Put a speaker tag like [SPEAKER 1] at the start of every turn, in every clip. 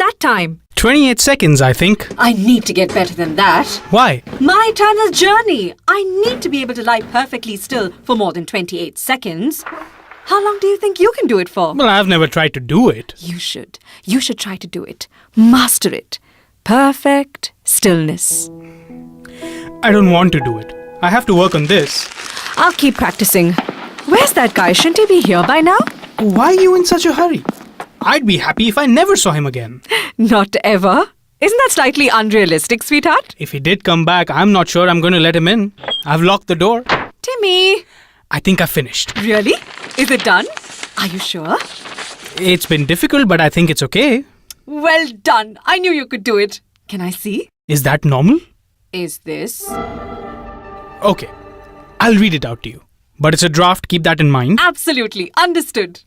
[SPEAKER 1] that time?
[SPEAKER 2] 28 seconds, I think.
[SPEAKER 1] I need to get better than that.
[SPEAKER 2] Why?
[SPEAKER 1] My eternal journey. I need to be able to lie perfectly still for more than 28 seconds. How long do you think you can do it for?
[SPEAKER 2] Well, I've never tried to do it.
[SPEAKER 1] You should. You should try to do it. Master it. Perfect stillness.
[SPEAKER 2] I don't want to do it. I have to work on this.
[SPEAKER 1] I'll keep practicing. Where's that guy? Shouldn't he be here by now?
[SPEAKER 2] Why are you in such a hurry? I'd be happy if I never saw him again.
[SPEAKER 1] Not ever. Isn't that slightly unrealistic, sweetheart?
[SPEAKER 2] If he did come back, I'm not sure I'm going to let him in. I've locked the door.
[SPEAKER 1] Timmy!
[SPEAKER 2] I think I've finished.
[SPEAKER 1] Really? Is it done? Are you sure?
[SPEAKER 2] It's been difficult, but I think it's okay.
[SPEAKER 1] Well done. I knew you could do it. Can I see?
[SPEAKER 2] Is that normal?
[SPEAKER 1] Is this?
[SPEAKER 2] Okay. I'll read it out to you. But it's a draft, keep that in mind.
[SPEAKER 1] Absolutely. Understood.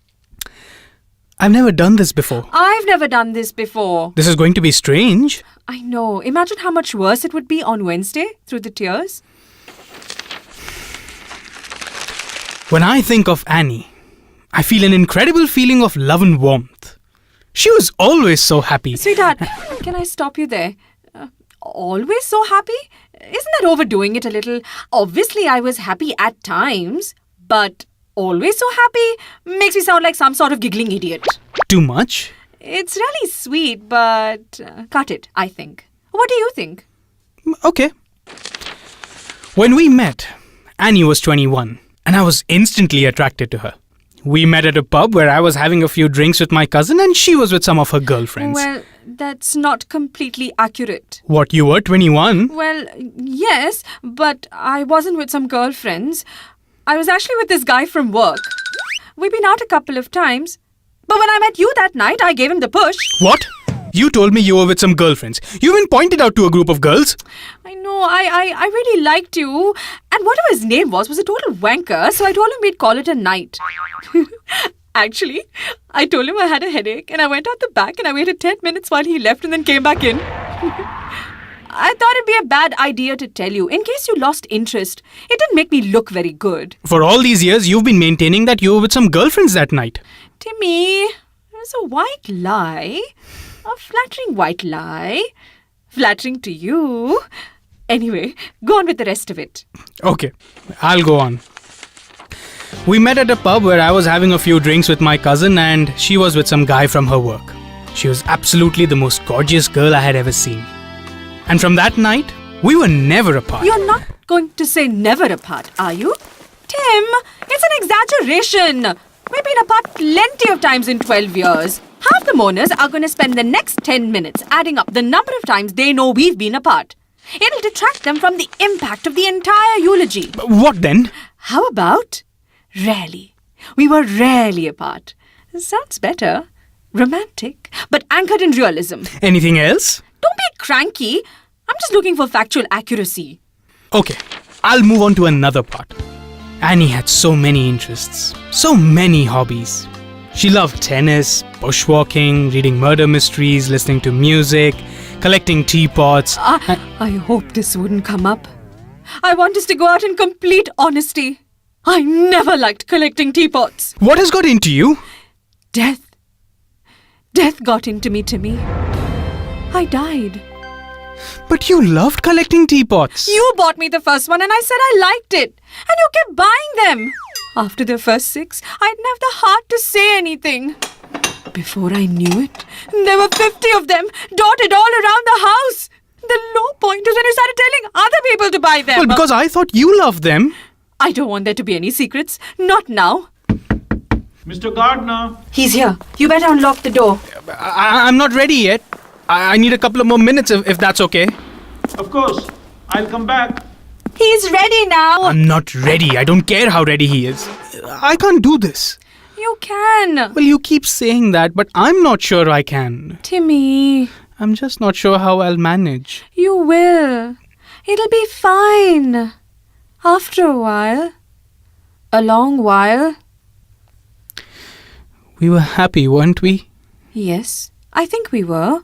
[SPEAKER 2] I've never done this before.
[SPEAKER 1] I've never done this before.
[SPEAKER 2] This is going to be strange.
[SPEAKER 1] I know. Imagine how much worse it would be on Wednesday through the tears.
[SPEAKER 2] When I think of Annie, I feel an incredible feeling of love and warmth. She was always so happy.
[SPEAKER 1] Sweetheart, can I stop you there? Always so happy? Isn't that overdoing it a little? Obviously, I was happy at times, but always so happy makes me sound like some sort of giggling idiot.
[SPEAKER 2] Too much?
[SPEAKER 1] It's really sweet, but cut it, I think. What do you think?
[SPEAKER 2] Okay. When we met, Annie was 21, and I was instantly attracted to her. We met at a pub where I was having a few drinks with my cousin and she was with some of her girlfriends.
[SPEAKER 1] Well, that's not completely accurate.
[SPEAKER 2] What, you were 21?
[SPEAKER 1] Well, yes, but I wasn't with some girlfriends. I was actually with this guy from work. We've been out a couple of times. But when I met you that night, I gave him the push.
[SPEAKER 2] What? You told me you were with some girlfriends. You even pointed out to a group of girls.
[SPEAKER 1] I know, I really liked you. And whatever his name was a total wanker, so I told him we'd call it a night. Actually, I told him I had a headache and I went out the back and I waited 10 minutes while he left and then came back in. I thought it'd be a bad idea to tell you, in case you lost interest. It didn't make me look very good.
[SPEAKER 2] For all these years, you've been maintaining that you were with some girlfriends that night.
[SPEAKER 1] Timmy, it's a white lie. A flattering white lie. Flattering to you. Anyway, go on with the rest of it.
[SPEAKER 2] Okay, I'll go on. We met at a pub where I was having a few drinks with my cousin and she was with some guy from her work. She was absolutely the most gorgeous girl I had ever seen. And from that night, we were never apart.
[SPEAKER 1] You're not going to say never apart, are you? Tim, it's an exaggeration. We've been apart plenty of times in 12 years. Half the mourners are going to spend the next 10 minutes adding up the number of times they know we've been apart. It'll detract them from the impact of the entire eulogy.
[SPEAKER 2] What then?
[SPEAKER 1] How about rarely? We were rarely apart. Sounds better. Romantic, but anchored in realism.
[SPEAKER 2] Anything else?
[SPEAKER 1] Don't be cranky. I'm just looking for factual accuracy.
[SPEAKER 2] Okay, I'll move on to another part. Annie had so many interests, so many hobbies. She loved tennis, bushwalking, reading murder mysteries, listening to music, collecting teapots.
[SPEAKER 1] I hope this wouldn't come up. I want us to go out in complete honesty. I never liked collecting teapots.
[SPEAKER 2] What has got into you?
[SPEAKER 1] Death. Death got into me, Timmy. I died.
[SPEAKER 2] But you loved collecting teapots.
[SPEAKER 1] You bought me the first one and I said I liked it. And you kept buying them. After the first 6, I didn't have the heart to say anything. Before I knew it, there were 50 of them dotted all around the house. The low point is when you started telling other people to buy them.
[SPEAKER 2] Well, because I thought you loved them.
[SPEAKER 1] I don't want there to be any secrets. Not now.
[SPEAKER 3] Mr. Gardner.
[SPEAKER 1] He's here. You better unlock the door.
[SPEAKER 2] I'm not ready yet. I need a couple of more minutes if that's okay.
[SPEAKER 3] Of course. I'll come back.
[SPEAKER 1] He's ready now.
[SPEAKER 2] I'm not ready. I don't care how ready he is. I can't do this.
[SPEAKER 1] You can.
[SPEAKER 2] Well, you keep saying that, but I'm not sure I can.
[SPEAKER 1] Timmy.
[SPEAKER 2] I'm just not sure how I'll manage.
[SPEAKER 1] You will. It'll be fine. After a while. A long while.
[SPEAKER 2] We were happy, weren't we?
[SPEAKER 1] Yes, I think we were.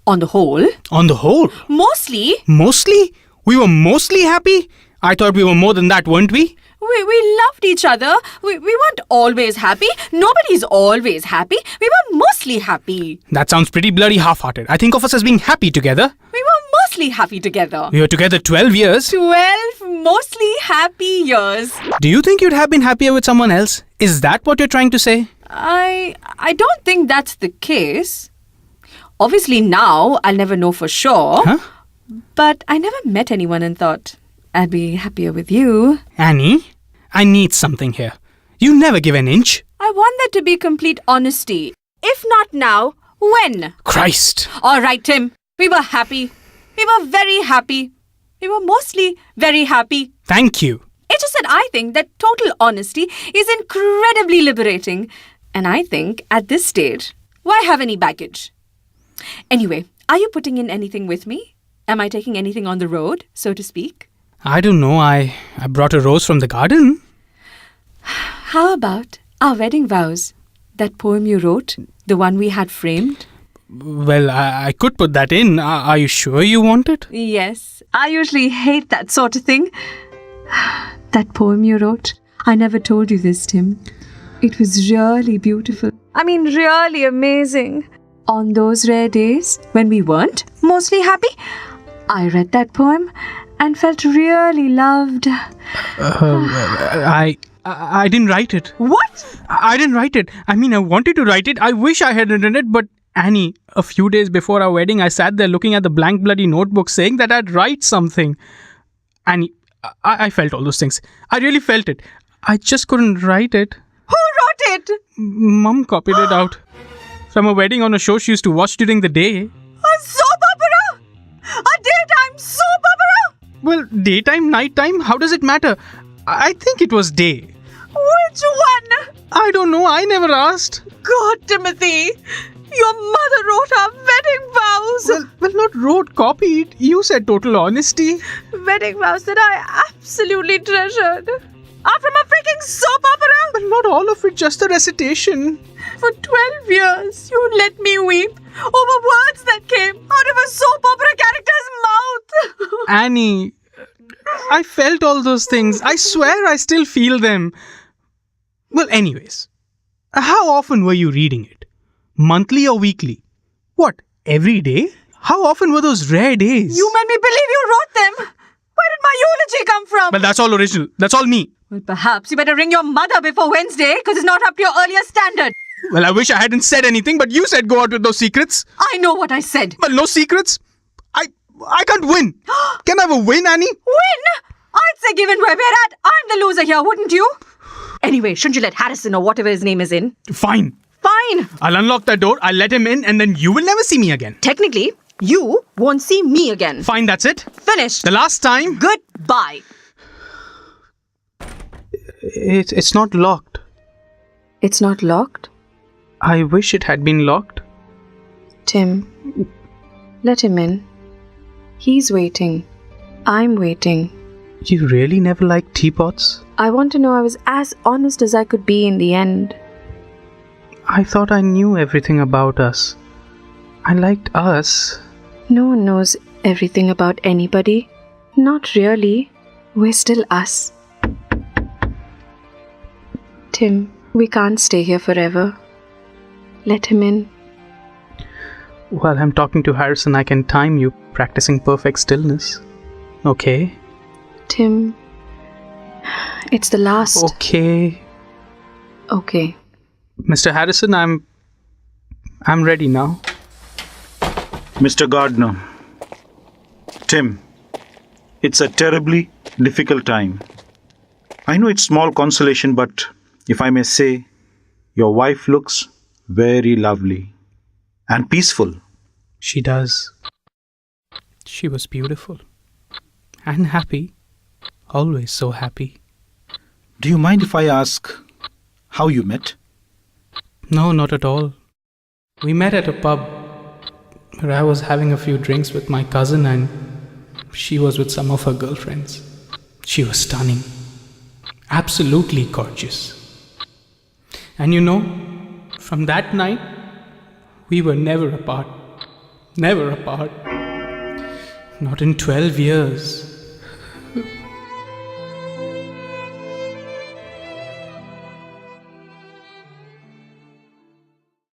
[SPEAKER 1] On the whole.
[SPEAKER 2] On the whole?
[SPEAKER 1] Mostly.
[SPEAKER 2] Mostly? We were mostly happy? I thought we were more than that, weren't we?
[SPEAKER 1] We loved each other. We weren't always happy. Nobody's always happy. We were mostly happy.
[SPEAKER 2] That sounds pretty bloody half-hearted. I think of us as being happy together.
[SPEAKER 1] We were mostly happy together.
[SPEAKER 2] We were together 12 years.
[SPEAKER 1] 12 mostly happy years.
[SPEAKER 2] Do you think you'd have been happier with someone else? Is that what you're trying to say?
[SPEAKER 1] I don't think that's the case. Obviously now I'll never know for sure.
[SPEAKER 2] Huh?
[SPEAKER 1] But I never met anyone and thought I'd be happier with you.
[SPEAKER 2] Annie, I need something here. You never give an inch.
[SPEAKER 1] I want that to be complete honesty. If not now, when?
[SPEAKER 2] Christ.
[SPEAKER 1] All right, Tim. We were happy. We were very happy. We were mostly very happy.
[SPEAKER 2] Thank you.
[SPEAKER 1] It's just that I think that total honesty is incredibly liberating. And I think at this stage, why have any baggage? Anyway, are you putting in anything with me? Am I taking anything on the road, so to speak?
[SPEAKER 2] I don't know. I brought a rose from the garden.
[SPEAKER 1] How about our wedding vows? That poem you wrote, the one we had framed?
[SPEAKER 2] Well, I could put that in. Are you sure you want it?
[SPEAKER 1] Yes, I usually hate that sort of thing. That poem you wrote, I never told you this, Tim. It was really beautiful. I mean, really amazing. On those rare days when we weren't mostly happy, I read that poem and felt really loved.
[SPEAKER 2] I didn't write it.
[SPEAKER 1] What?
[SPEAKER 2] I didn't write it. I mean, I wanted to write it. I wish I had written it, but Annie, a few days before our wedding, I sat there looking at the blank bloody notebook saying that I'd write something. Annie, I felt all those things. I really felt it. I just couldn't write it.
[SPEAKER 1] Who wrote it?
[SPEAKER 2] Mum copied it out from a wedding on a show she used to watch during the day.
[SPEAKER 1] A soap opera? A daytime soap opera?
[SPEAKER 2] Well, daytime, nighttime, how does it matter? I think it was day.
[SPEAKER 1] Which one?
[SPEAKER 2] I don't know. I never asked.
[SPEAKER 1] God, Timothy, your mother wrote our wedding vows.
[SPEAKER 2] Well, not wrote, copied. You said total honesty.
[SPEAKER 1] Wedding vows that I absolutely treasured. Are from a freaking soap opera?
[SPEAKER 2] But not all of it, just a recitation.
[SPEAKER 1] For 12 years, you let me weep over words that came out of a soap opera character's mouth.
[SPEAKER 2] Annie, I felt all those things. I swear I still feel them. Well, anyways, how often were you reading it? Monthly or weekly? What, every day? How often were those rare days?
[SPEAKER 1] You made me believe you wrote them. Where did my eulogy come from?
[SPEAKER 2] Well, that's all original. That's all me.
[SPEAKER 1] Well, perhaps you better ring your mother before Wednesday, because it's not up to your earlier standard.
[SPEAKER 2] Well, I wish I hadn't said anything, but you said go out with no secrets.
[SPEAKER 1] I know what I said.
[SPEAKER 2] Well, no secrets? I can't win. Can I have a win, Annie?
[SPEAKER 1] Win? I'd say given where we're at, I'm the loser here, wouldn't you? Anyway, shouldn't you let Harrison or whatever his name is in?
[SPEAKER 2] Fine.
[SPEAKER 1] Fine.
[SPEAKER 2] I'll unlock that door, I'll let him in, and then you will never see me again.
[SPEAKER 1] Technically, you won't see me again.
[SPEAKER 2] Fine, that's it.
[SPEAKER 1] Finished.
[SPEAKER 2] The last time.
[SPEAKER 1] Goodbye.
[SPEAKER 2] It's not locked.
[SPEAKER 1] It's not locked?
[SPEAKER 2] I wish it had been locked.
[SPEAKER 1] Tim, let him in. He's waiting. I'm waiting.
[SPEAKER 2] You really never liked teapots?
[SPEAKER 1] I want to know I was as honest as I could be in the end.
[SPEAKER 2] I thought I knew everything about us. I liked us.
[SPEAKER 1] No one knows everything about anybody. Not really. We're still us. Tim, we can't stay here forever. Let him in.
[SPEAKER 2] While I'm talking to Harrison, I can time you practicing perfect stillness. Okay?
[SPEAKER 1] Tim, it's the last.
[SPEAKER 2] Okay.
[SPEAKER 1] Okay.
[SPEAKER 2] Mr. Harrison, I'm ready now.
[SPEAKER 3] Mr. Gardner. Tim, it's a terribly difficult time. I know it's small consolation, but if I may say, your wife looks very lovely and peaceful.
[SPEAKER 2] She does. She was beautiful. And happy. Always so happy.
[SPEAKER 3] Do you mind if I ask how you met?
[SPEAKER 2] No, not at all. We met at a pub where I was having a few drinks with my cousin and she was with some of her girlfriends. She was stunning. Absolutely gorgeous. And you know, from that night, we were never apart. Never apart. Not in 12 years.